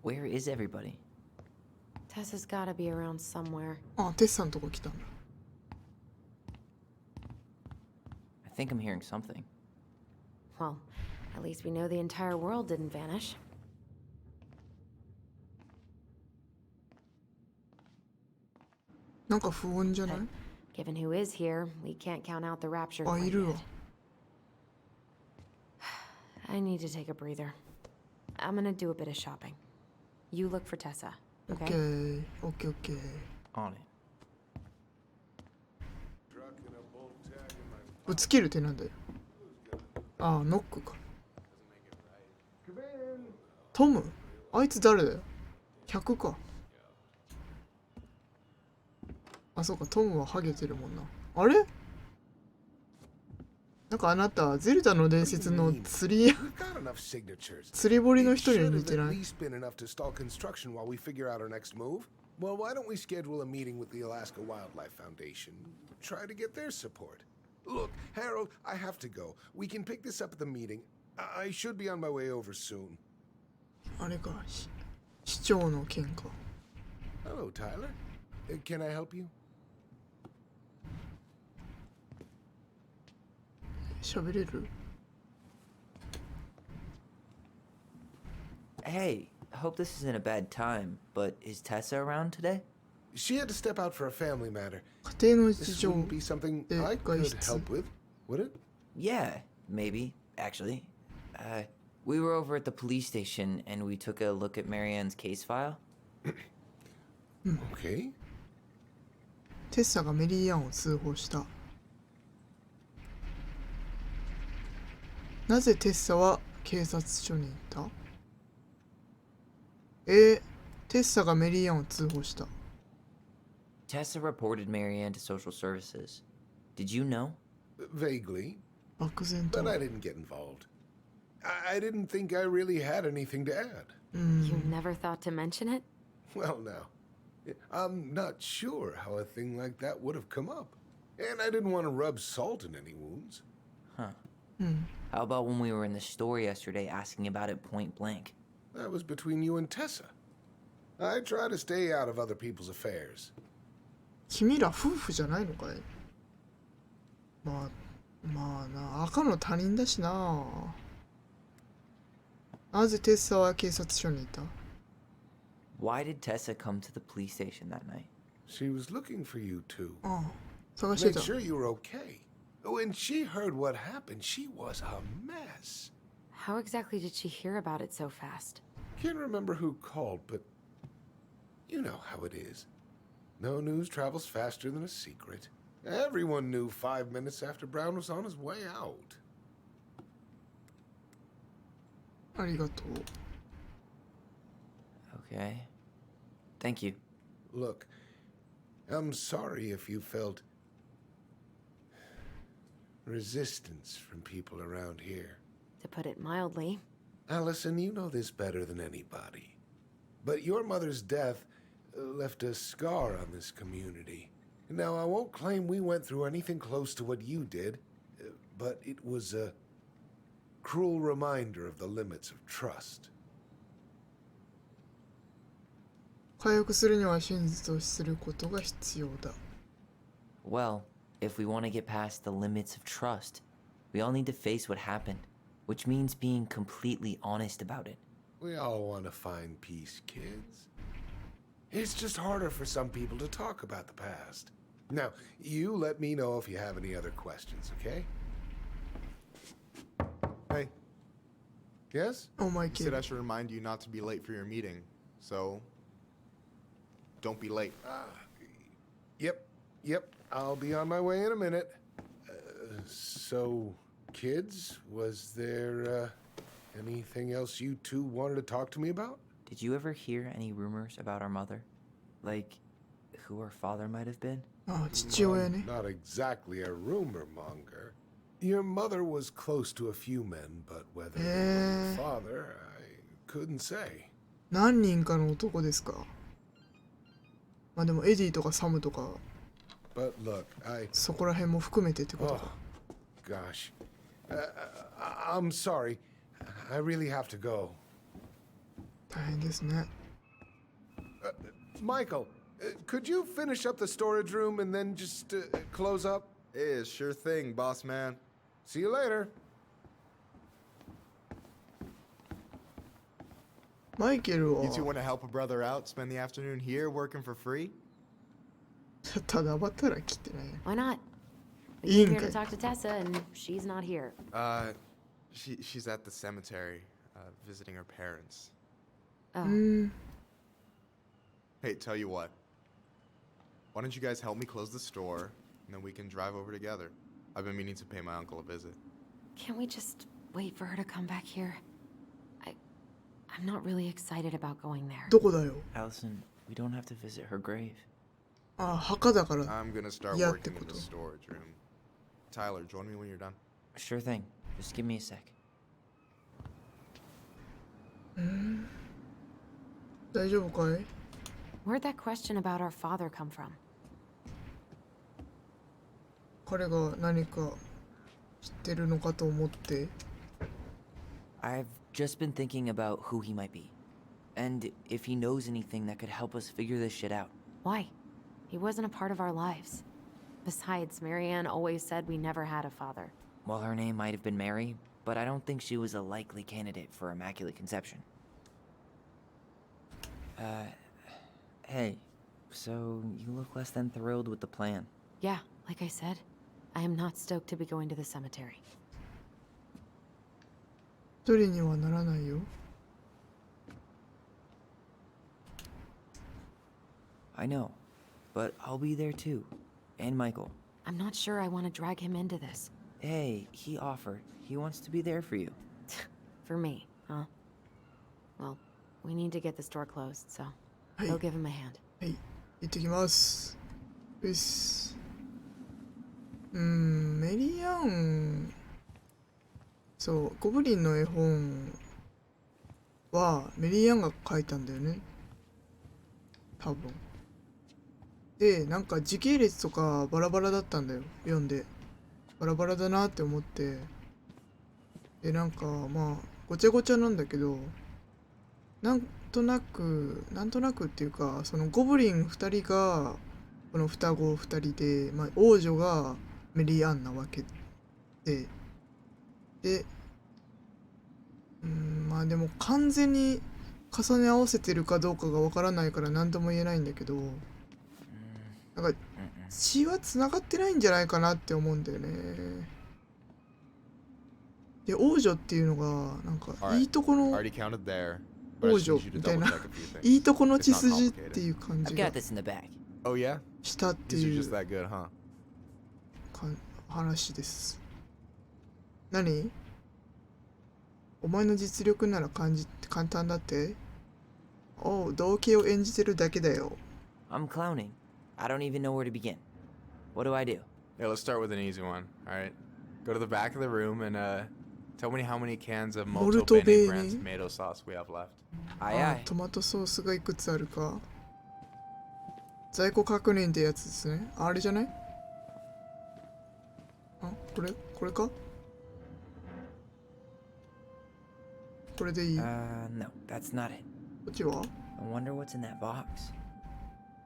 Where is everybody? Tessa's gotta be around somewhere. あ、テスさんのとこ来たんだ。I think I'm hearing something. Well, at least we know the entire world didn't vanish. なんか不穏じゃない？ Given who is here, we can't count out the rapture あ、い quite るわ。 yet. I need to take a breather. I'm gonna do a bit of shopping. You look for Tessa, オッ okay? ケー、オッケーオッケー。 On it. ぶつけるってなんだよ。ああ、ノックか。トム？あいつ誰だよ。客か。あ、そうか、トムはハゲてるもんな。あれ？なんかあなた、ゼルダの伝説の釣り堀の人に似てない？ Well, why don't we schedule a meeting with the Alaska Wildlife Foundation? Try to get their support. Look, Harold, I have to go. We can pick this up at the meeting. I should be on my way over soon. あれか、市長の件か。 Hello, Tyler. Can I help you? 喋れる？ Hey, hope this isn't a bad time, but is Tessa around today? She had to step out for a family matter. 家庭の事 This 情 wouldn't be something で I 外 could 出。 help with, would it? Yeah, maybe, actually. We were over at the police station and we took a look at Marianne's case file. Okay. テッサがメリーアンを通報した。なぜテッサは警察署にいた？テッサがメリーアンを通報した。 Tessa reported Marianne to social services. Did you know? Vaguely, 漠然と。 but I didn't get involved. I didn't think I really had anything to add. You never thought to mention it? Well, now, I'm not sure how a thing like that would have come up. And I didn't want to rub salt in any wounds. Huh. How about when we were in the store yesterday asking about it point blank? That was between you and Tessa. I try to stay out of other people's affairs. 君ら夫婦じゃないのかい？まあな、赤の他人だしな。なぜテッサは警察署にいた？ Why did Tessa come to the police station that night? She was looking for you two. ああ、探して Make た。 sure you were okay. When she heard what happened, she was a mess. How exactly did she hear about it so fast? Can't remember who called, but you know how it is. No news travels faster than a secret. Everyone knew 5 minutes after Brown was on his way out. ありがとう。 Okay. Thank you. Look, I'm sorry if you felt resistance from people around here. To put it mildly. Allison, you know this better than anybody. But your mother's death left a scar on this community. Now, I won't claim we went through anything close to what you did, but it was a cruel reminder of the limits of trust. 回復するには真実を知ることが必要だ。 Well, if we want to get past the limits of trust, we all need to face what happened, which means being completely honest about it. We all want to find peace, kids. It's just harder for some people to talk about the past. Now, you let me know if you have any other questions, okay? Hey. Yes? お前 You ケ said I should remind you not to be late for your meeting, so don't be late. Yep. I'll be on my way in a minute. So, kids, was there anything else you two wanted to talk to me about? Did you ever hear any rumors about our mother? Like, who our father might have been? ああ、父親ね。 Not exactly a rumor monger. Your mother was close to a few men, but whether they were your father, I couldn't say. 何人かの男ですか。まあでもエディとかサムとか But look, そこら辺も含めてってこと Oh, か。 gosh. I'm sorry. I really have to go. 大変ですね。Michael, could you finish up the storage room and then just close up? Yeah, sure thing, boss man. See you later. マイケル You two は want to help a brother out, spend the afternoon here working for free? ただ働きってね。 Why not? We いい came ん here か to い。 talk to Tessa, and she's not here. She's at the cemetery, visiting her parents. Oh, うーん。 Hey, tell you what. Why don't you guys help me close the store, and then we can drive over together? I've been meaning to pay my uncle a visit. can't we just wait for her to come back here? I'm not really excited about going there. どこだよ。 Allison, we don't have to visit her grave. あ、墓だから。 I'm gonna start Yeah, working in the te storage room. Tyler, join me when you're done. Sure thing. Just give me a sec. 大丈夫かい？ Where'd that question about our father come from? 彼が何か知ってるのかと思って。 I've just been thinking about who he might be. And if he knows anything that could help us figure this shit out. Why? He wasn't a part of our lives. Besides, Marianne always said we never had a father. Well, her name might have been Mary, but I don't think she was a likely candidate for Immaculate Conception. Hey, so you look less than thrilled with the plan. Yeah, like I said, I am not stoked to be going to the cemetery. 一人にはならないよ。 I know, but I'll be there too. And Michael. I'm not sure I want to drag him into this. Hey, he offered. He wants to be there for you. For me, huh? Well, we need to get the store closed, so はい。 go give him a hand. はい。行ってきます。よし。メリアン。そう、ゴブリンの絵本はメリーアンが書いたんだよね。多分。で、なんか時系列とかバラバラだったんだよ。読んで。バラバラだなって思って。で、なんかまあ、ごちゃごちゃなんだけど、なんとなくっていうか、そのゴブリン2人が、この双子2人で、まあ、王女がメリーアンなわけで、で、まあでも完全に重ね合わせてるかどうかがわからないから何とも言えないんだけど、なんか血は繋がってないんじゃないかなって思うんだよね。で、王女っていうのがなんかいいとこの Already counted there. 王女みたいな、いいとこの血筋っていう感 I've じ got が this in the bag. Oh yeah? したって These い are just う that good, huh? 話です。何？お前の実力なら簡単だって？おう、同型を演じてるだけだよ。I'm clowning. I don't even know where to begin. What do I do? Yeah, let's start with an easy one. All right. Go to the back of the room and tell me how many cans of Molto Bene brand tomato sauce we have left. Aye あ aye. トマトソースがいくつあるか。在庫確認ってやつですね。あれじゃない？あ、これか？これでいい。こ No, that's not it. っちは？ I wonder what's in that box.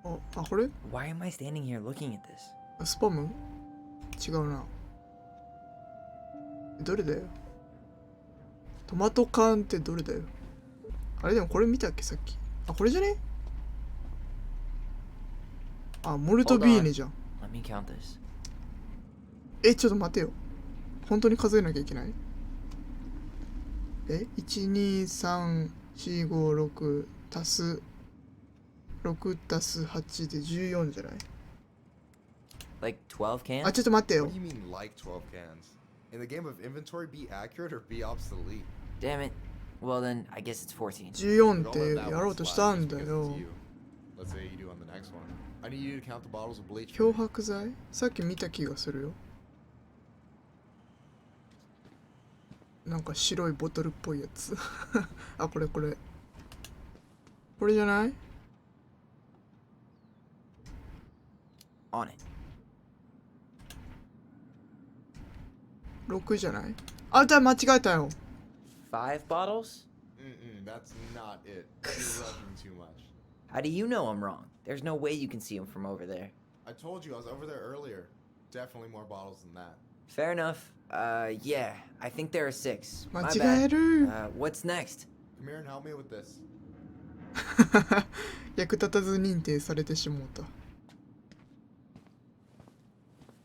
あ、これ？ Why am I standing here looking at this? スパム？違うな。どれだよ？トマト缶ってどれだよ？あれでもこれ見たっけさっき。あ、これじゃね？あ、モルトビーネじゃん。 Let me count this. ちょっと待てよ。本当に数えなきゃいけない？ 1、2、3、4、5、6足す6足す8で14じゃない？ Like 12 cans? あ、ちょっと待ってよ What do。you mean like 12 cans? In the game of inventory, be accurate or be obsolete. Damn it. Well then, I guess it's 14. 14 っ Don't て let that や one ろうと slide したん just だ because よ it's。you. Let's say you do on the next one. I need you to count the bottles of bleach. 漂白剤？さっき見た気がするよ。なんか白いボトルっぽいやつ。あ、これ。これじゃない？ On it. 6じゃない？あ、じゃあ間違えたよ。 5 bottles? That's not it. You're rushing too much. How do you know I'm wrong? There's no way you can see him from over there. I told you I was over there earlier. Definitely more bottles than that. Fair enough. Yeah, I think there are 6. My 間違え bad. る What's next? Come here and help me with this. 役立たず認定されてしもうた。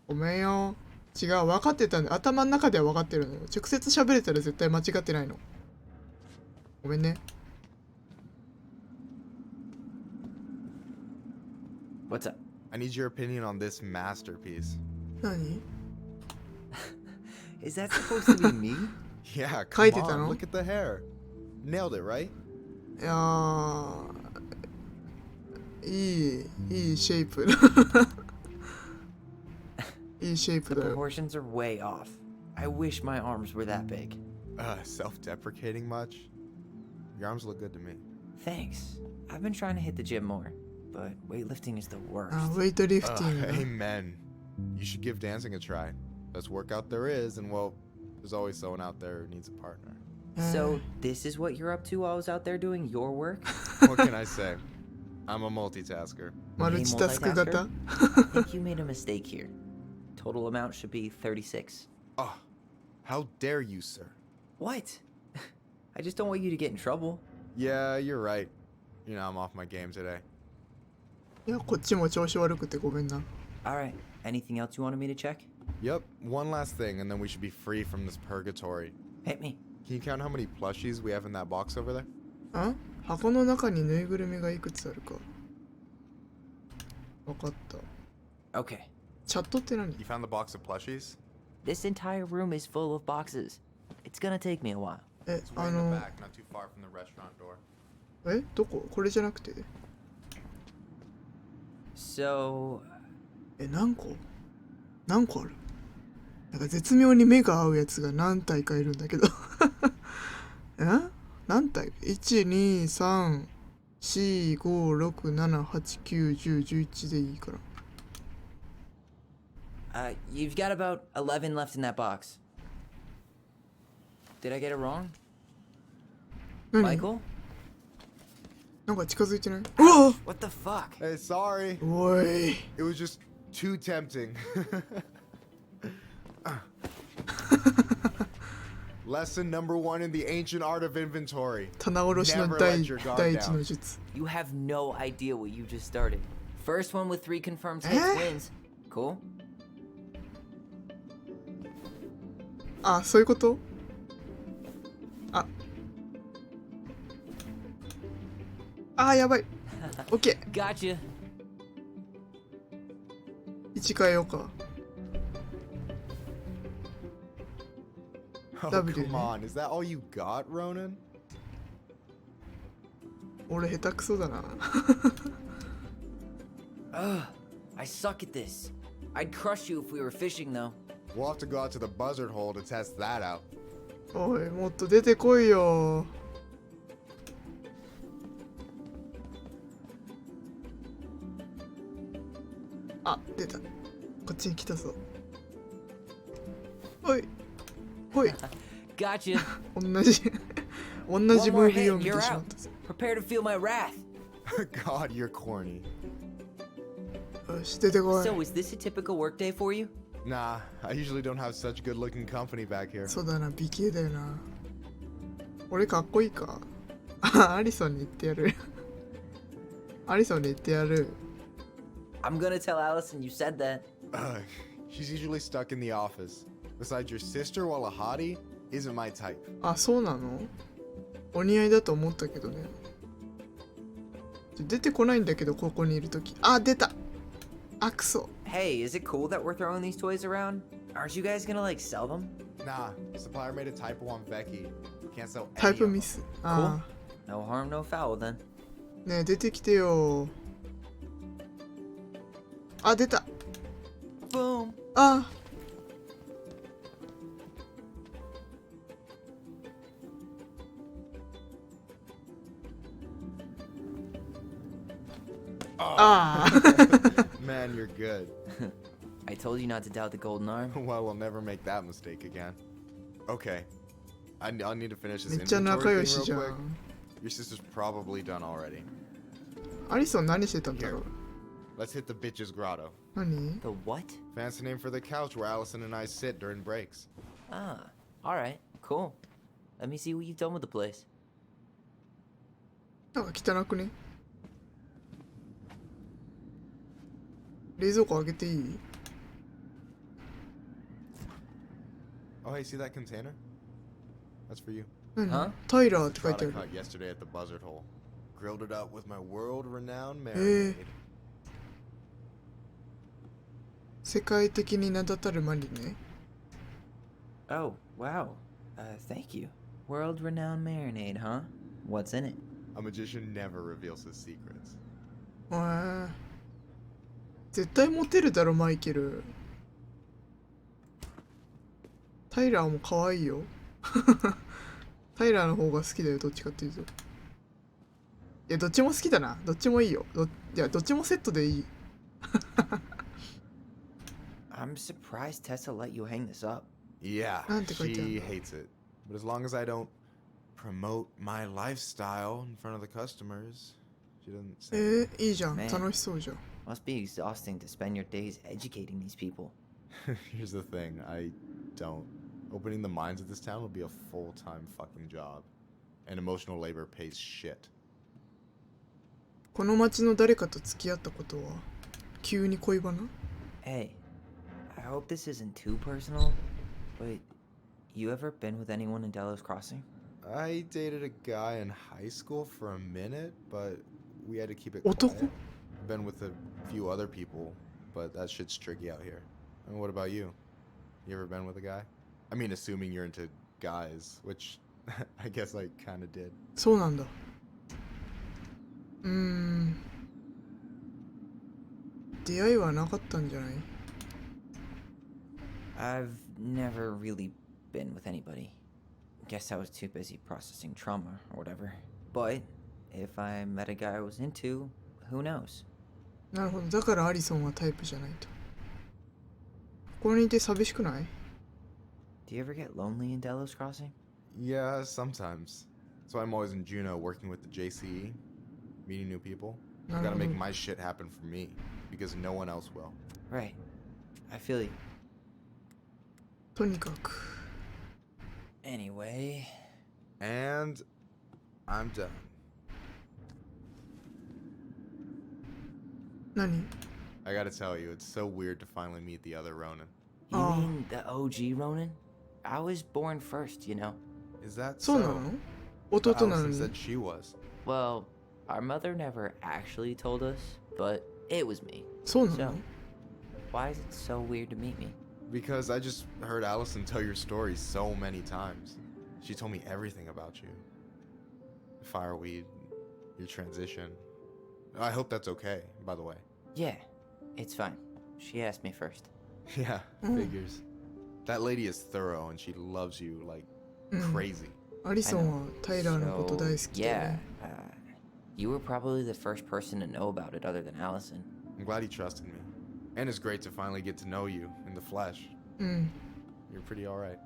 ごめんよ。違う、分かってたんで、頭の中では分かってるのよ。直接喋れたら絶対間違ってないの。ごめんね。What's up? I need your opinion on this masterpiece. 何 Is that supposed to be me? Yeah, 書 come いてた on, の look at the hair. Nailed it, right? いやー、いいシェイプ。いいシェイプ The だよ。 proportions are way off. I wish my arms were that big. Self-deprecating much? Your arms look good to me. Thanks. I've been trying to hit the gym more, but weightlifting is the worst. あ、ウェイトリフティング。 Amen. You should give dancing a try. Best workout there is, and well, there's always someone out there who needs a partner. So, this is what you're up to while I was out there doing your work? What can I say? I'm a multitasker. マルチタスク型 I think you made a mistake here. Total amount should be 36. Oh, how dare you, sir? What? I just don't want you to get in trouble. Yeah, you're right. You know, I'm off my game today. いや、こっちも調子悪くてごめんな。Alright, anything else you wanted me to check? Yep, one last thing, and then we should be free from this purgatory. Hit me. Can you count how many plushies we have in that box over there? あ、箱の中にぬいぐるみがいくつあるか。わかった。 Okay. チャットって何 You found the box of plushies? This entire room is full of boxes. It's gonna take me a while. え、 It's way in the back, not too far from the restaurant door. え、どここれじゃなくて So, え、何個何個あるなんか絶妙に目が合うやつが何体かいるんだけどえ何体 ?1、2、3、4、5、6、7、8、9、10、11でいいから。you've got about 11 left in that box. Did I get it wrong? 何 Michael? なんか近づいてないうわ What the fuck? Hey, sorry. おい It was just too tempting. Lesson number 1 in the ancient art of inventory. 棚卸しの Never 第 let your guard 第一 down. の術 You have no idea what you just started. First one with 3 confirmed hits wins. Cool? あ、そういうことやばい。オッケー。 Gotcha. 1変えようか。 Oh, W, come on. Is that all you got, Ronan? 俺下手くそだな。 Ugh, I suck at this. I'd crush you if we were fishing, though. We'll have to go out to the buzzard hole to test that out. おい、もっと出てこいよ。あ、出た。こっちに来たぞ。おい。おい。 Gotcha. 同じ同じムービーを見てしまったぞ。 Prepare to feel my wrath. God, you're corny. よし、出てこい。 So, is this a typical workday for you? Nah, I usually don't have such good looking company back here. そうだな、美形だよな。俺かっこいいかアリソンに言ってやる。アリソンに言ってやる。 I'm gonna tell Allison you said that. She's usually stuck in the office. Besides, your sister, while a hottie, isn't my type. あ、そうなのお似合いだと思ったけどね。出てこないんだけど、ここにいるとき。あ、出たあ、くそ。 Hey, is it cool that we're throwing these toys around? Aren't you guys gonna, like, sell them? Nah, supplier made a typo on Becky. Can't sell タイ any プ of ミ them. ス。あ No harm, no foul, then. あ。ねえ、出てきてよ。あ、出た。 Boom. あ。ああ。 Man, you're good. I told you not to doubt the golden arm. Well, we'll never make that mistake again. Okay. I'll need to finish め this っちゃ仲 inventory 良 thing しじ real ゃ quick. ん。 Your sister's probably done already. アリソン何してたんだろう。 Let's hit the bitch's grotto. 何？ The what? Fancy name for the couch where Allison and I sit during breaks. Ah, alright, cool. Let me see what you've done with the place. なんか汚くね？冷蔵庫開けていい？ Oh, hey, see that container? That's for you. 何？ Huh? タイラーって書い Trout て I ある。 caught yesterday at the buzzard hole. Grilled it up with my world-renowned Eh. marinade. 世界的に名だたるマリネ。 Oh, wow. Thank you. World-renowned marinade, huh? What's in it? A magician never reveals his secrets. へえ。絶対モテるだろマイケル。タイラーも可愛いよ。タイラーの方が好きだよ、どっちかっていうと。いや、どっちも好きだな。どっちもいいよ。いや、どっちもセットでいい。I'm surprised Tessa let you hang this up. Yeah,なんて書いてあるの？ she hates it. But as long as I don't promote my lifestyle in front of the customers, she doesn't say. いいじゃん。ね楽しそうじゃん。 Must be exhausting to spend your days educating these people. Here's the thing, I don't. Opening the mines of this town will be a full-time fucking job. And emotional labor pays shit. この町の誰かと付き合ったことは急に恋バナ？ Hey, I hope this isn't too personal, but you ever been with anyone in Delos Crossing? I dated a guy in high school for a minute, but we had to keep it 男？ quiet. I've been with a few other people, but that shit's tricky out here. And what about you? You ever been with a guy? I mean, assuming you're into guys, which I guess I kind of did. そうなんだ。出会いはなかったんじゃない？ I've never really been with anybody. Guess I was too busy processing trauma or whatever. But if I met a guy I was into, who knows? なるほど。だからアリソンはタイプじゃないと。ここにいて寂しくない？ Do you ever get lonely in Delos Crossing? Yeah, sometimes. So I'm always in Juneau working with the JCE, meeting new people. I gotta make my shit happen for me, because no one else will. Right. I feel you. とにかく。 Anyway, And I'm done. 何？ I gotta tell you, it's so weird to finally meet the other Ronin. you Oh. mean the OG Ronin? I was born first, you know. Is that そう so? なの？ But 弟なの Allison に。 said she was. Well, our mother never actually told us, but it was me. そうな So, の？ why is it so weird to meet me? Because I just heard Allison tell your story so many times. She told me everything about you. Fireweed, your transition. I hope that's okay, by the way. Yeah, it's fine. She asked me first. Yeah, figures. That lady is thorough and she loves you like crazy. アリソンはタイラーのこと大好きだよ yeah, ね。 you were probably the first person to know about it other than Allison. I'm glad he trusted me. And it's great to finally get to know you in the flesh. うん。 You're pretty alright.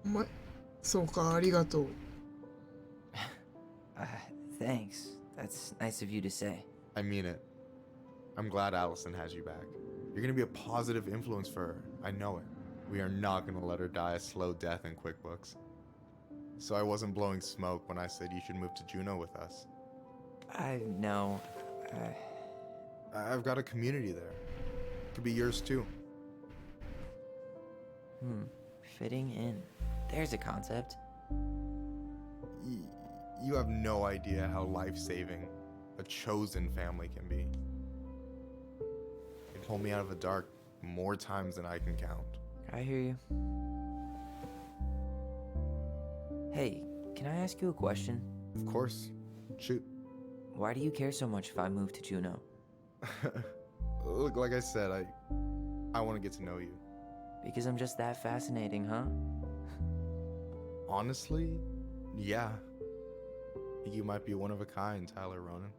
お前、そうか、ありがとう。 Thanks. That's nice of you to say. I mean it. I'm glad Allison has you back. You're gonna be a positive influence for her. I know it. We are not gonna let her die a slow death in QuickBooks. So I wasn't blowing smoke when I said you should move to Juneau with us. I know. I've got a community there. Could be yours too. Fitting in. There's a concept. You have no idea how life-saving a chosen family can be. They pulled me out of the dark more times than I can count. I hear you. Hey, can I ask you a question? Of course. Shoot. Why do you care so much if I move to Juneau? Look, like I said, I want to get to know you. Because I'm just that fascinating, huh? Honestly, yeah. You might be one of a kind, Tyler Ronan.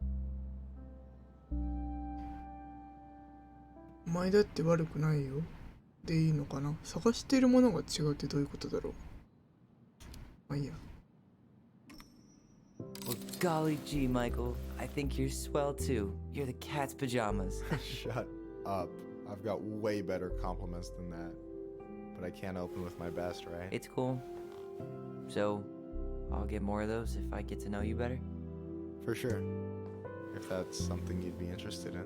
お前だって悪くないよ。でいいのかな。探しているものが違うってどういうことだろう。まあいいや。Well, golly gee, Michael. I think you're swell too. You're the cat's pajamas. Shut up. I've got way better compliments than that. But I can't open with my best, right? It's cool. So, I'll get more of those if I get to know you better. For sure. If that's something you'd be interested in.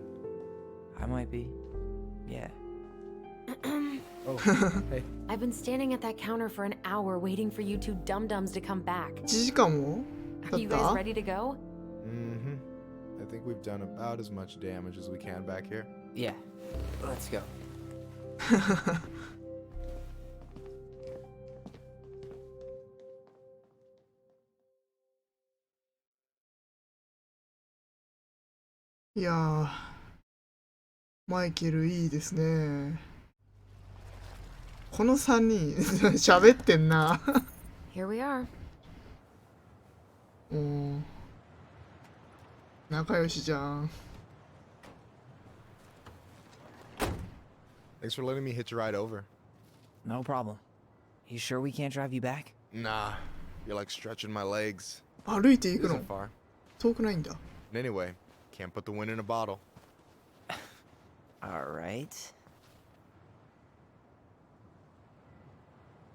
I might be. Yeah. Oh, hey. I've been standing at that counter for an hour waiting for you two dum-dums to come back. 1時間も Are 経 you っ guys た？ ready to go? Mm-hmm. I think we've done about as much damage as we can back here. Yeah. Let's go. いやー、マイケルいいですね。この3人喋ってんな。 Here we are. もう仲良しじゃん。 Thanks for letting me hitch a ride over. No problem. You sure we can't drive you back? Nah, you're like stretching my legs. 歩いて行 It くの isn't far. 遠くないんだ。 And anyway, can't put the wind in a bottle. Alright.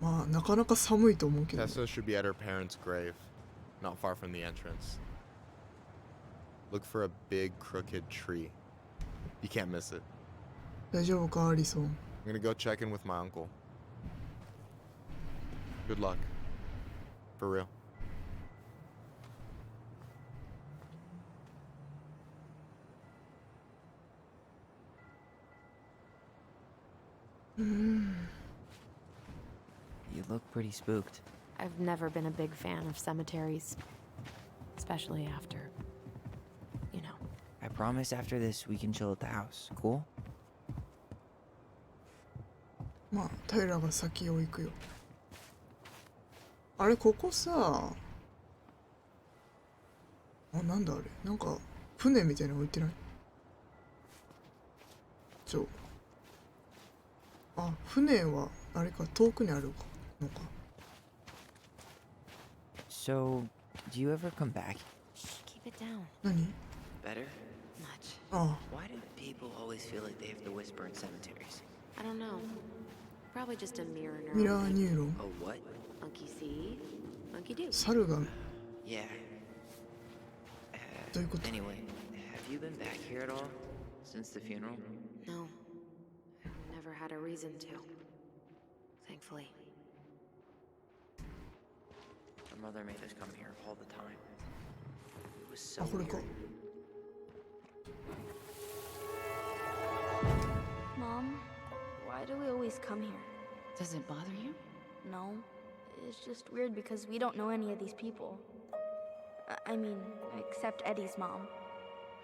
まあなかなか寒いと思うけど。 Tessa should be at her parents' grave, not far from the entrance. Look for a big crooked tree. You can't miss it. 大丈夫か、アリソン。 I'm gonna go check in with my uncle. Good luck. For real. うん。 You look pretty spooked. I've never been a big fan of cemeteries. Especially after, you know. I promise after this we can chill at the house. Cool? まあ平が先を行くよ。あれ、ここさ、あ、なんだあれ、なんか船みたいなの置いてない？あ、船はあれか、遠くにあるのか。 So, do you ever come back? Keep it down. 何？ Better? Much. あ Why do people always feel like they have to whisper in cemeteries? I don't know. Probably just a mirror あ、ミラ neuron ー thing. ニューロン。 Oh, what? Monkey see, monkey do. 猿が Yeah. どういうこと？ Anyway, have you been back here at all? Since the funeral? No. I've never had a reason to. Thankfully. Our mother made us come here all the time. It was so あ、これか。 weird. Mom, why do we always come here? Does it bother you? No, it's just weird because we don't know any of these people. I mean, except Eddie's mom.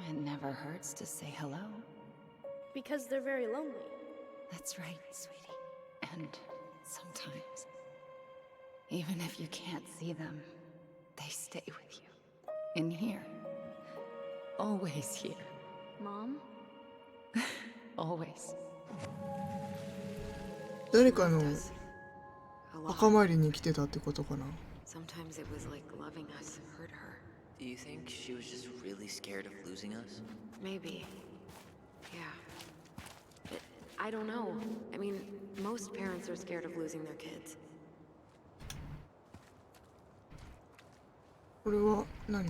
It never hurts to say hello. Because they're very lonely. That's right, sweetie. And sometimes, even if you can't see them, they stay with you. In here. Always here. Mom? Always. 誰かの Does. A lot. 墓参りに来てたってことかな。 Sometimes it was like loving us hurt her. Do you think she was just really scared of losing us? Maybe. Yeah. But I don't know. I mean, most parents are scared of losing their kids. これは何？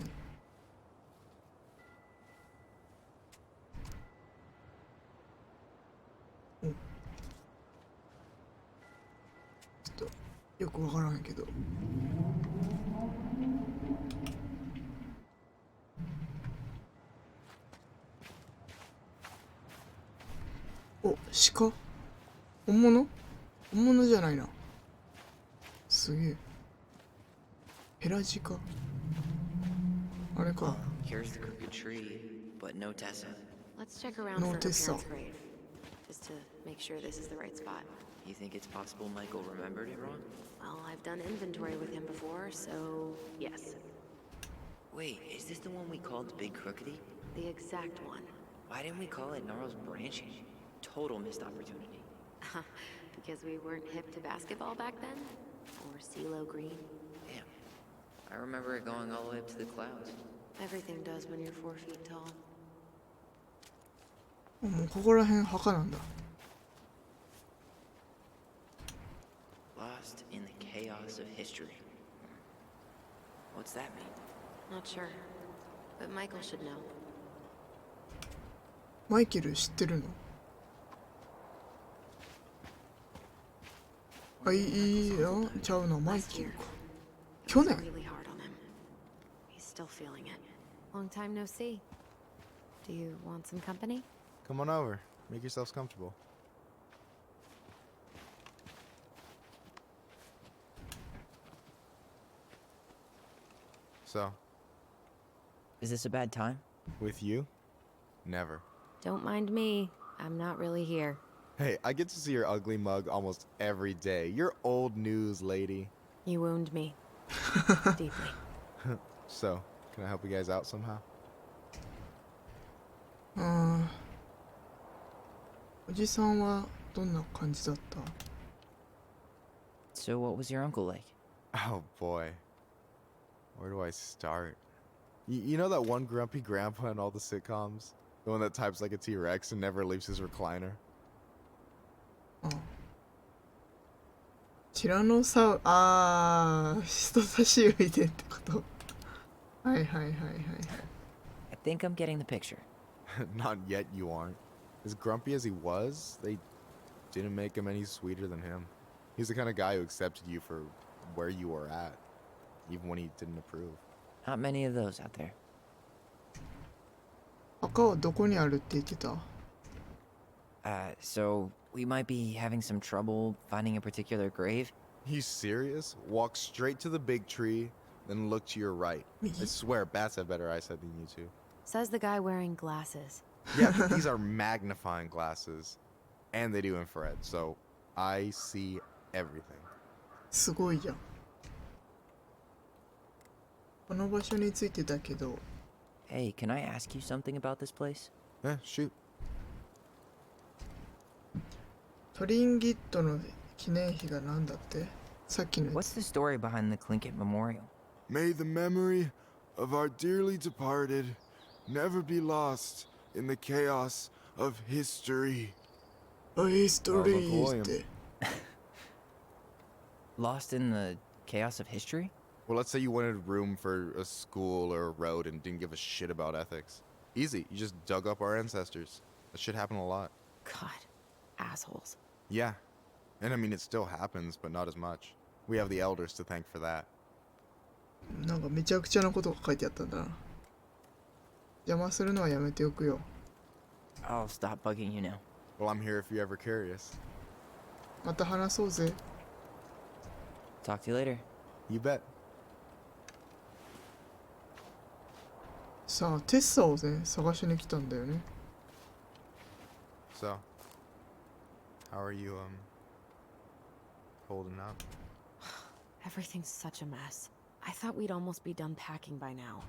お、ちょっとよくわからんけど。お、鹿？本物？本物じゃないな。すげえ。ヘラジカ。あれか。 Here's the crooked tree, but no Tessa. Let's check around No, for her this parents' song. grave. Just to make sure this is the right spot. You think it's possible Michael remembered it wrong? Well, I've done inventory with him before, so yes. Wait, is this the one we called Big Crookedy? The exact one. Why didn't we call it Gnarl's Branching? Total missed opportunity. Because we weren't hip to basketball back then? Or CeeLo Green? Damn. I remember it going all the way up to the clouds. Everything does when you're 4 feet tall. もうここら辺墓なんだ。Lost in the chaos of history. What's that mean? Not sure. But Michael should know. マイケル知ってるの？あ、いいや、ちゃうな、マイケルか。去 It was 年 really hard on him. He's still feeling it. Long time no see. Do you want some company? Come on over. Make yourselves comfortable. So, Is this a bad time? with you? Never. Don't mind me. I'm not really here. Hey, I get to see your ugly mug almost every day. You're old news, lady. You wound me. Deeply. So, can I help you guys out somehow? あー、おじさんはどんな感じだった？ So what was your uncle like? Oh boy. Where do I start? You know that one grumpy grandpa in all the sitcoms? The one that types like a T-Rex and never leaves his recliner? ああ、ティラノサウ、あー、人差し指でってこと。はいはいはいはいはい。I think I'm getting the picture. Not yet, you aren't. As grumpy as he was, they didn't make him any sweeter than him. He's the kind of guy who accepted you for where you were at, even when he didn't approve. Not many of those out there. 墓はどこにあるって言ってた？ So we might be having some trouble finding a particular grave. You serious? Walk straight to the big tree, then look to your right. I swear, bats have better eyesight than you two. Says the guy wearing glasses. Yeah, but these are magnifying glasses, and they do infrared, so I see everything. すごいじゃん。この場所についてだけど、 Hey, can I ask you something about this place? Shoot. トリンギットの記念碑がなんだって？さっきのや What's つ。 the story behind the Tlingit Memorial? May the memory of our dearly departed never be lost in the chaos of history. ヒストリー William. って。 Lost in the chaos of history? Well, let's say you wanted room for a school or a road and didn't give a shit about ethics. Easy, you just dug up our ancestors. That shit happened a lot. God. Assholes. Yeah. And I mean, it still happens, but not as much. We have the elders to thank for that. なんかめちゃくちゃなことが書いてあったんだな。邪魔するのはやめておくよ。 I'll stop bugging you now. Well, I'm here if you're ever curious. また話そうぜ。 Talk to you later. You bet. さあ、テッサをね、探しに来たんだよね。 So, how are you, holding up? Everything's such a mess. I thought we'd almost be done packing by now.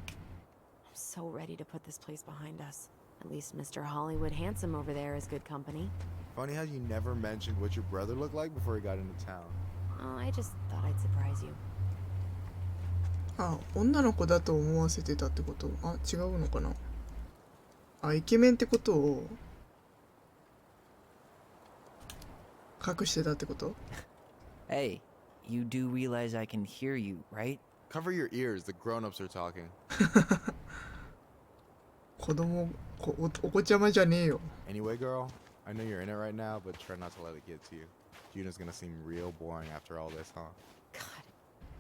I'm so ready to put this place behind us. At least Mr. Hollywood Handsome over there is good company. Funny how you never mentioned what your brother looked like before he got into town. Oh, I just thought I'd surprise you. あ、女の子だと思わせてたってこと？あ、違うのかな？あ、イケメンってことを隠してたってこと？ Hey, you do realize I can hear you, right? Cover your ears, the grown-ups are talking. 子供、お子ちゃまじゃねえよ。 Anyway, girl, I know you're in it right now, but try not to let it get to you. Juna's gonna seem real boring after all this, huh? God,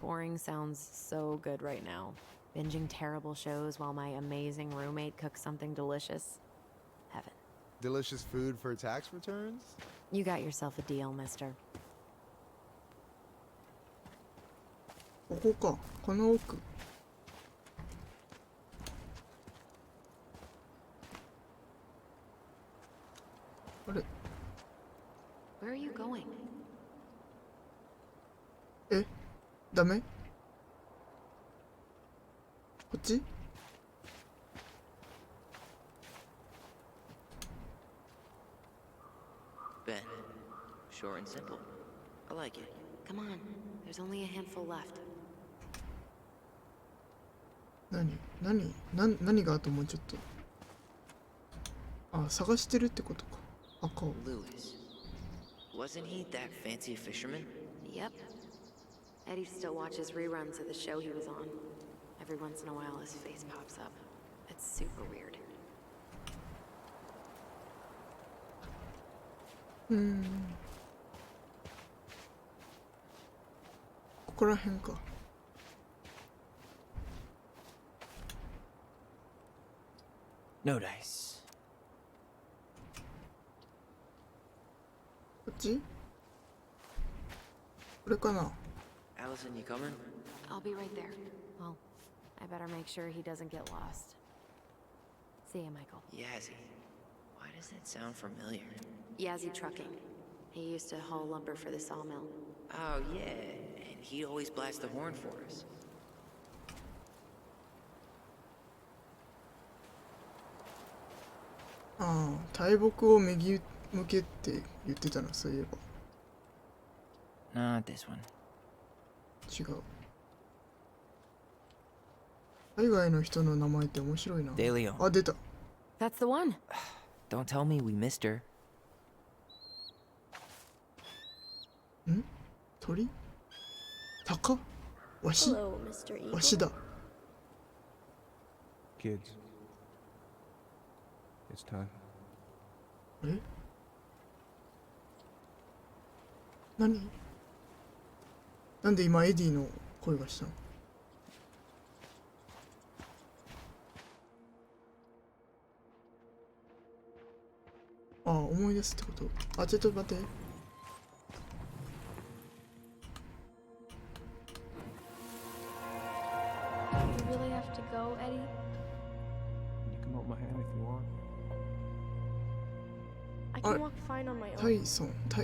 boring sounds so good right now. Binging terrible shows while my amazing roommate cooks something delicious. Heaven. Delicious food for tax returns? You got yourself a deal, mister. ここか、この奥。あれ、 Where are you going? え、ダメ？こっち？ Ben, Short and simple. I like it. Come on, there's only a handful left. 何があともうちょっと。あ、探してるってことか。赤を。Lewis. Wasn't he that fancy fisherman? Yep. Eddie still watches reruns of the show he was on. Every once in a while his face pops up. It's super weird. ここら辺か。No dice. こっち？これかな？ Allison, you coming? I'll be right there. Well, I better make sure he doesn't get lost. See ya, Michael. Yazzie. Why does that sound familiar? Yazzie Trucking. He used to haul lumber for the sawmill. Oh, yeah. And he'd always blast the horn for us. ああ、大木を右向けって言ってたな、そういえば。Not this one. 違う。海外の人の名前って面白いな。 De Leon. あ、出た。 That's the one. Don't tell me we missed her. 鳥？鷹？わし？ Hello, Mr. Eagle. わしだ。 Kids, it's time. え？何？なんで今エディの声がしたの？ああ、思い出すってこと？あ、ちょっと待って。You really have to go, Eddie? You can hold my hand if you want. I can walk fine on my タ own. イ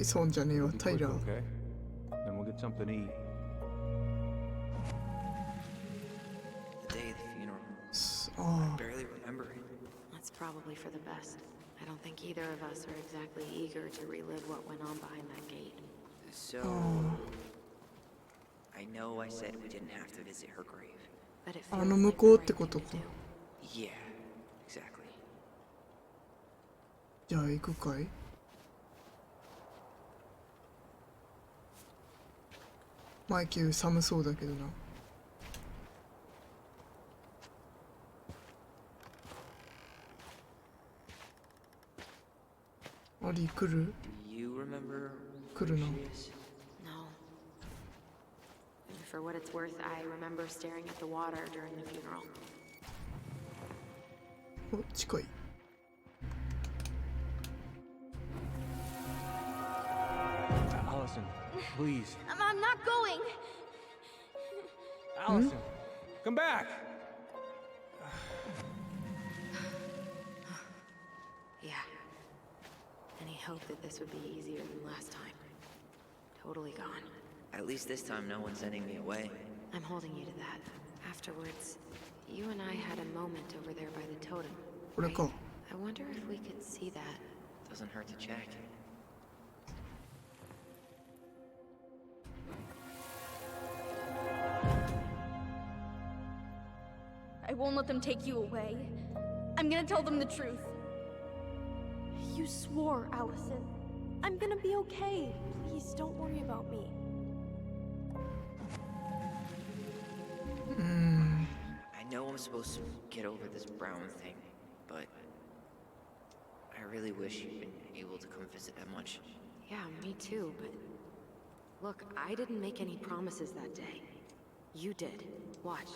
ソンじゃねえわ、 Be タイ quick, ラー。 okay? Then we'll get something to eat. The day of the funeral. ああ、 Barely remember it. That's probably for the best. I don't think either of us are exactly eager to relive what went on behind that gate. So, I know I said we didn't have to visit her grave. But it あ feels の like 向 the こうっ right て thing こ to とか。 do. Yeah, exactly. じゃあ行くかい？マイケル寒そうだけどな。アリ来る？ You remember 来る where な。 she is? No. And for what it's worth, I remember staring at the water during the funeral. お、近い。 Allison, please. I'm not going. Allison, come back. Yeah. Any hope that this would be easier than last time? Totally gone. At least this time no one's sending me away. I'm holding you to that. Afterwards, you and I had a moment over there by the totem. これか。 I wonder if we could see that. Doesn't hurt to check. I won't let them take you away. I'm gonna tell them the truth. You swore, Allison. I'm gonna be okay. Please don't worry about me. I know I'm supposed to get over this Brown thing, but I really wish you'd been able to come visit that much. Yeah, me too, but... Look, I didn't make any promises that day. You did. Watch.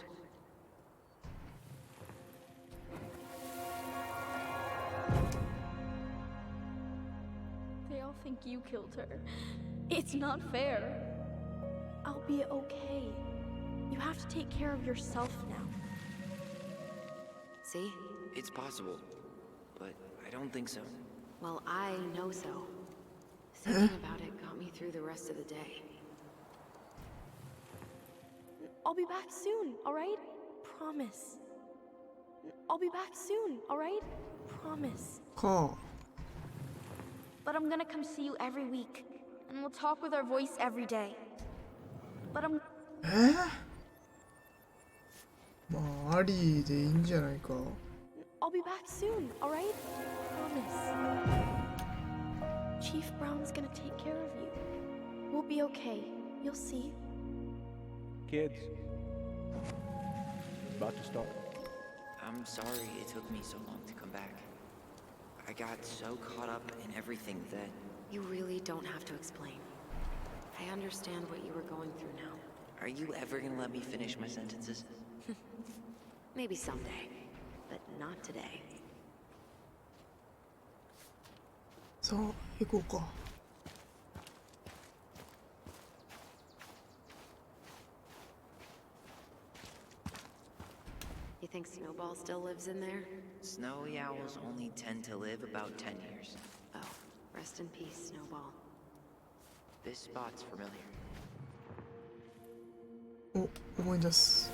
They all think you killed her. It's not fair. I'll be okay. You have to take care of yourself now. See? It's possible, but I don't think so. Well, I know so. Thinking about it got me through the rest of the day. I'll be back soon, alright? Promise. I'll be back soon, alright? Promise. か。 But I'm gonna come see you every week and we'll talk with our voice every day. But I'm まあありでいいんじゃないか。 I'll be back soon, alright? Promise. Chief Brown's gonna take care of you. We'll be okay. You'll see. Kids. It's about to start. I'm sorry it took me so long to come back. I got so caught up in everything that... You really don't have to explain. I understand what you were going through now. Are you ever gonna let me finish my sentences? Maybe someday, but not today. さあ行こうか。 You think Snowball still lives in there? Snowy owls only tend to live about 10 years. Oh, rest in peace, Snowball. This spot's familiar. お、思い出す。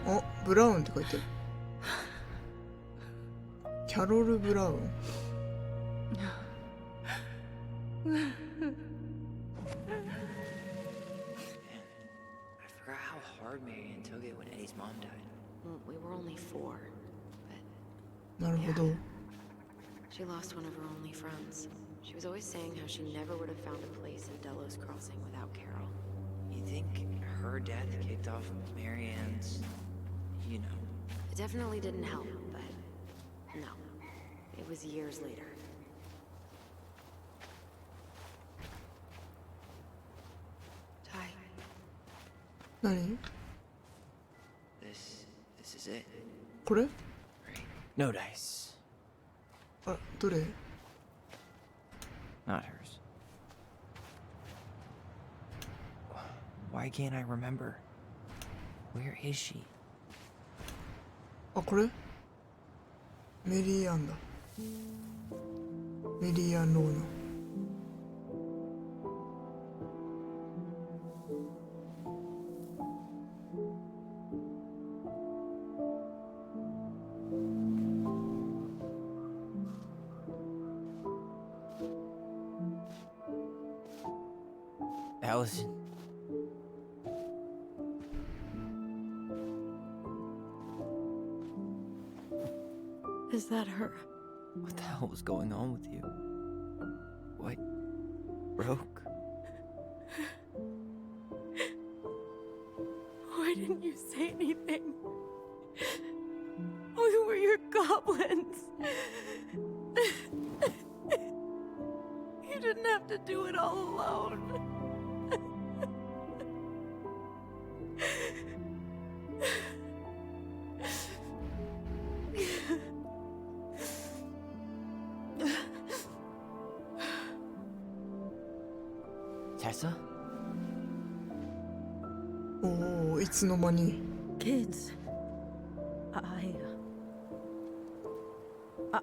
あ、ブラウンって書いてある。キャロル・ブラウン。 I forgot how hard Marianne took it when Eddie's mom died. Well, we were only 4, but なるほど。 she lost one of her only friends. She was always saying how she never would have found a place in Delos Crossing without Carol. You think her death kicked off Marianne's, you know? It definitely didn't help, but no. It was years later. Ty, 何？ This is it, これ？ right? No dice. あ、どれ？ Not hers. Why can't I remember? Where is she? あ、これ？メリーアンだ。メリーアン・ローナ。 Allison. is that her? What the hell was going on with you? What broke? Why didn't you say anything? We were your goblins. You didn't have to do it all alone. Tessa? おお、いつの間に。 Kids,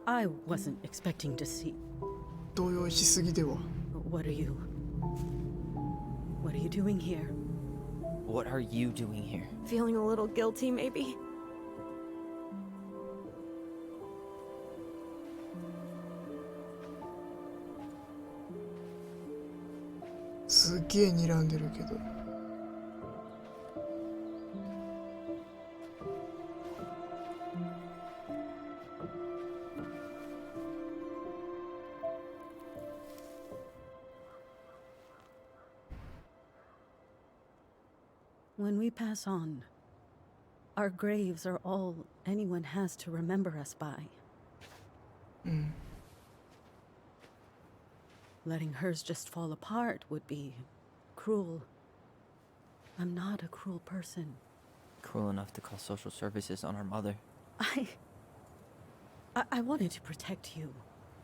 I wasn't expecting to see. 動揺しすぎでは。 What are you doing here? What are you doing here? Feeling a little guilty, maybe? すっげえ睨んでるけど。 When we pass on, our graves are all anyone has to remember us by. うん。 Letting hers just fall apart would be cruel. I'm not a cruel person. Cruel enough to call social services on our mother. I wanted to protect you.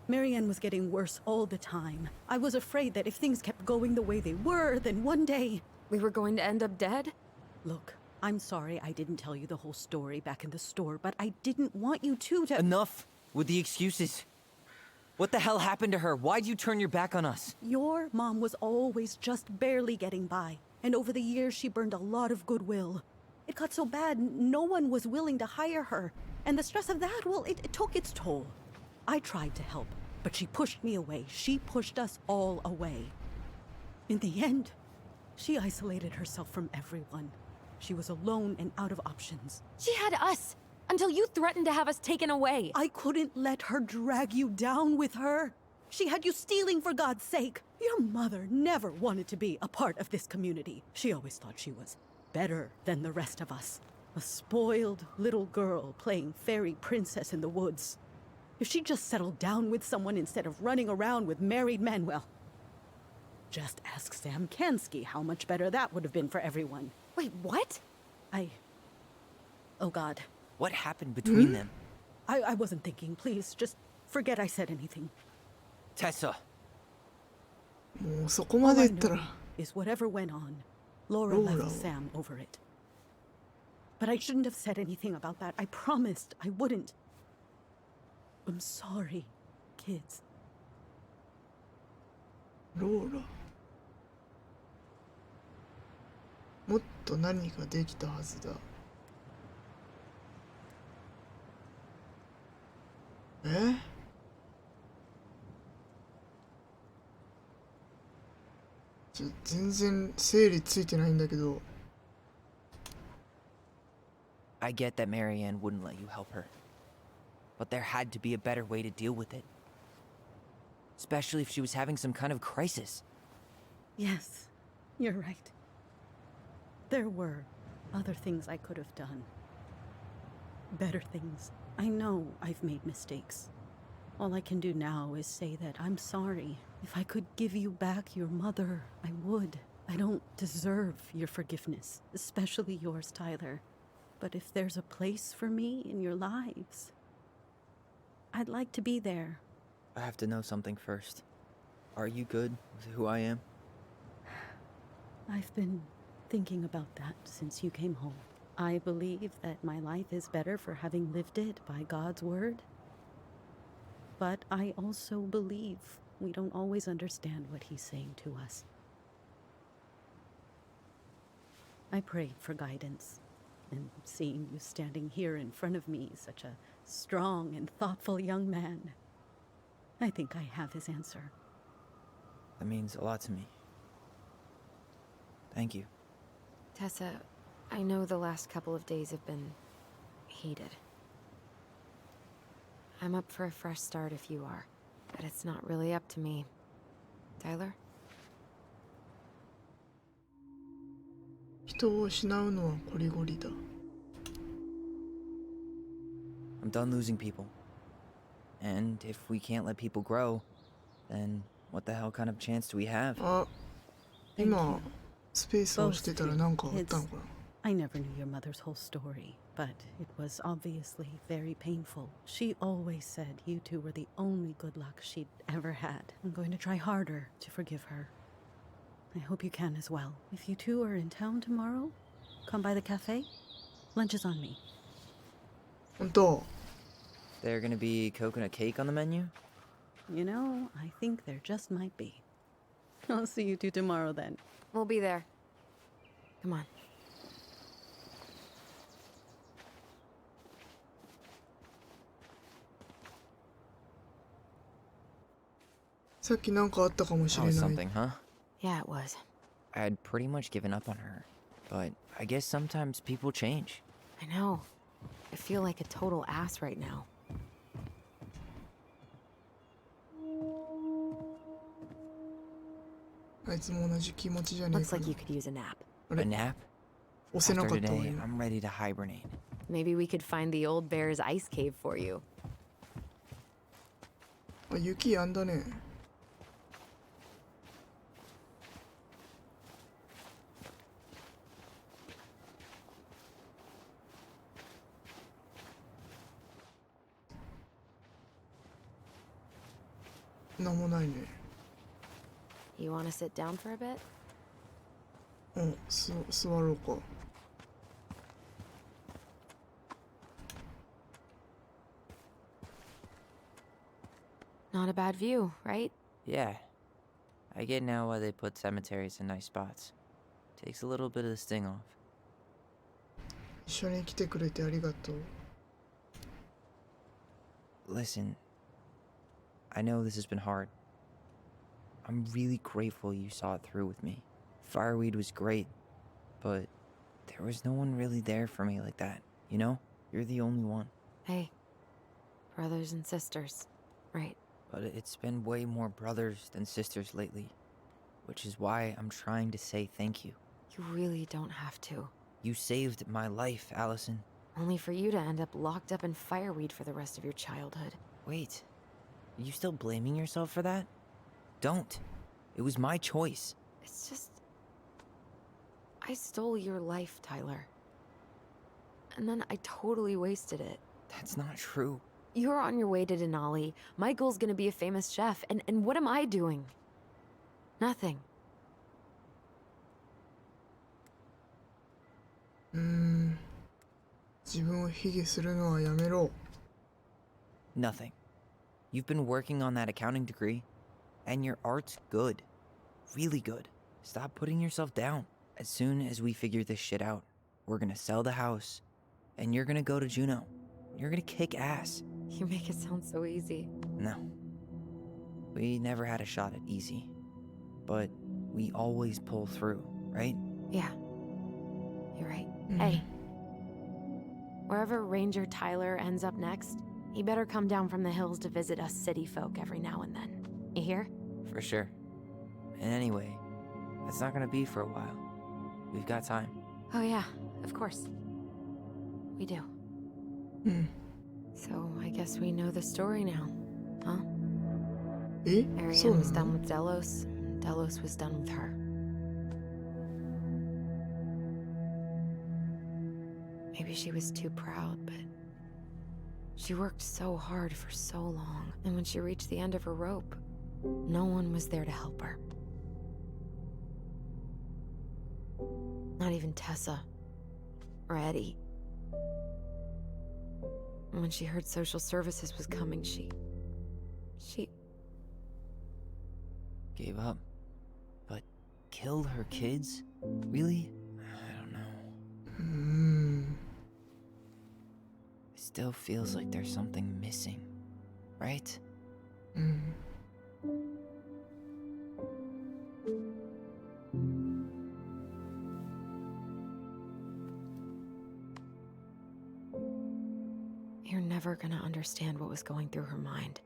Marianne was getting worse all the time. I was afraid that if things kept going the way they were, then one day... We were going to end up dead? Look, I'm sorry I didn't tell you the whole story back in the store, but I didn't want you to... Enough with the excuses. What the hell happened to her? Why'd you turn your back on us? Your mom was always just barely getting by, and over the years she burned a lot of goodwill. It got so bad, no one was willing to hire her, and the stress of that, well, it took its toll. I tried to help, But she pushed me away. She pushed us all away. In the end, she isolated herself from everyone. She was alone and out of options. She had us until you threatened to have us taken away. I couldn't let her drag you down with her. She had you stealing for God's sake. Your mother never wanted to be a part of this community. She always thought she was better than the rest of us. A spoiled little girl playing fairy princess in the woods. If she just settled down with someone instead of running around with married men, well, just ask Sam Kansky how much better that would have been for everyone. Wait, what? Oh God. What happened between them? I wasn't thinking. Please, just forget I said anything. Tessa! もうそこまで All I 言ったら know is whatever went on, Laura Laura. left Sam over it. But I shouldn't have said anything about that. I promised I wouldn't. I'm sorry, kids. ローラもっと何かできたはずだ。全然整理ついてないんだけど。I get that Marianne wouldn't let you help her. But there had to be a better way to deal with it. Especially if she was having some kind of crisis. Yes, you're right. There were other things I could have done. Better things. I know I've made mistakes. All I can do now is say that I'm sorry. If I could give you back your mother, I would. I don't deserve your forgiveness, especially yours, Tyler. But if there's a place for me in your lives, I'd like to be there. I have to know something first. Are you good with who I am? I've been thinking about that since you came home. I believe that my life is better for having lived it by God's word. But I also believe we don't always understand what he's saying to us. I prayed for guidance, and seeing you standing here in front of me, such a strong and thoughtful young man, I think I have his answer. That means a lot to me. Thank you. Tessa, I know the last couple of days have been heated. I'm up for a fresh start if you are, but it's not really up to me. Tyler? 人を失うのはこりごりだ。I'm done losing people. And if we can't let people grow, then what the hell kind of chance do we have? あ、 Thank 今 you. スペースを押してたらなんかあったのかな。 I never knew your mother's whole story, but it was obviously very painful. She always said you two were the only good luck she'd ever had. I'm going to try harder to forgive her. I hope you can as well. If you two are in town tomorrow, come by the cafe. Lunch is on me. 本当。 There gonna be coconut cake on the menu? You know, I think there just might be. I'll see you two tomorrow then. We'll be there. Come on. さっきなんかあったかもし That れ was ない。 something, huh? Yeah, it was. I'd pretty much given up on her. But I guess sometimes people change. I know. I feel like a total ass right now. あいつも同じ気持ちじゃねえ Looks か like な you。could use a nap. What? A nap? 押せな After かったわ today, 今。 I'm ready to hibernate. Maybe we could find the old bear's ice cave for you. あ、雪やんだね。なんもないね。 You want to sit down for a bit? うん、座ろうか。 Not a bad view, right? Yeah. I get now why they put cemeteries in nice spots. Takes a little bit of the sting off. 一緒に来てくれてありがとう。 Listen, I know this has been hard. I'm really grateful you saw it through with me. Fireweed was great, but there was no one really there for me like that, you know? You're the only one. Hey, brothers and sisters, right? But it's been way more brothers than sisters lately, which is why I'm trying to say thank you. You really don't have to. You saved my life, Allison. Only for you to end up locked up in fireweed for the rest of your childhood. Wait, are you still blaming yourself for that? Don't. It was my choice. It's just... I stole your life, Tyler. And then I totally wasted it. That's not true. You're on your way to Denali. Michael's gonna be a famous chef, and what am I doing? Nothing. 自分を卑下するのはやめろ。 Nothing. You've been working on that accounting degree, and your art's good. Really good. Stop putting yourself down. As soon as we figure this shit out, we're gonna sell the house, and you're gonna go to Juneau. You're gonna kick ass. You make it sound so easy. No. We never had a shot at easy. But we always pull through, right? Yeah. You're right. Hey. Wherever Ranger Tyler ends up next, he better come down from the hills to visit us city folk every now and then. You hear? For sure. And anyway, that's not gonna be for a while. We've got time. Oh yeah, of course. We do. うん。 So I guess we know the story now, huh? え、そう Ariane was な done の？ with Delos, and Delos was done with her. Maybe she was too proud, but she worked so hard for so long, and when she reached the end of her rope, no one was there to help her. Not even Tessa or Eddie. And when she heard social services was coming, she Gave up. But killed her kids? Really? I don't know. It still feels like there's something missing, right? You're never gonna understand what was going through her mind.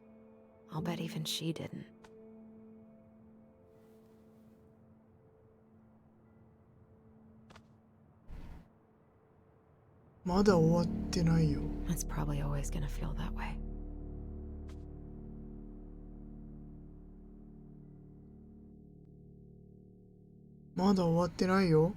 I'll bet even she didn't. まだ終わってないよ。 It's probably always gonna feel that way. まだ終わってないよ。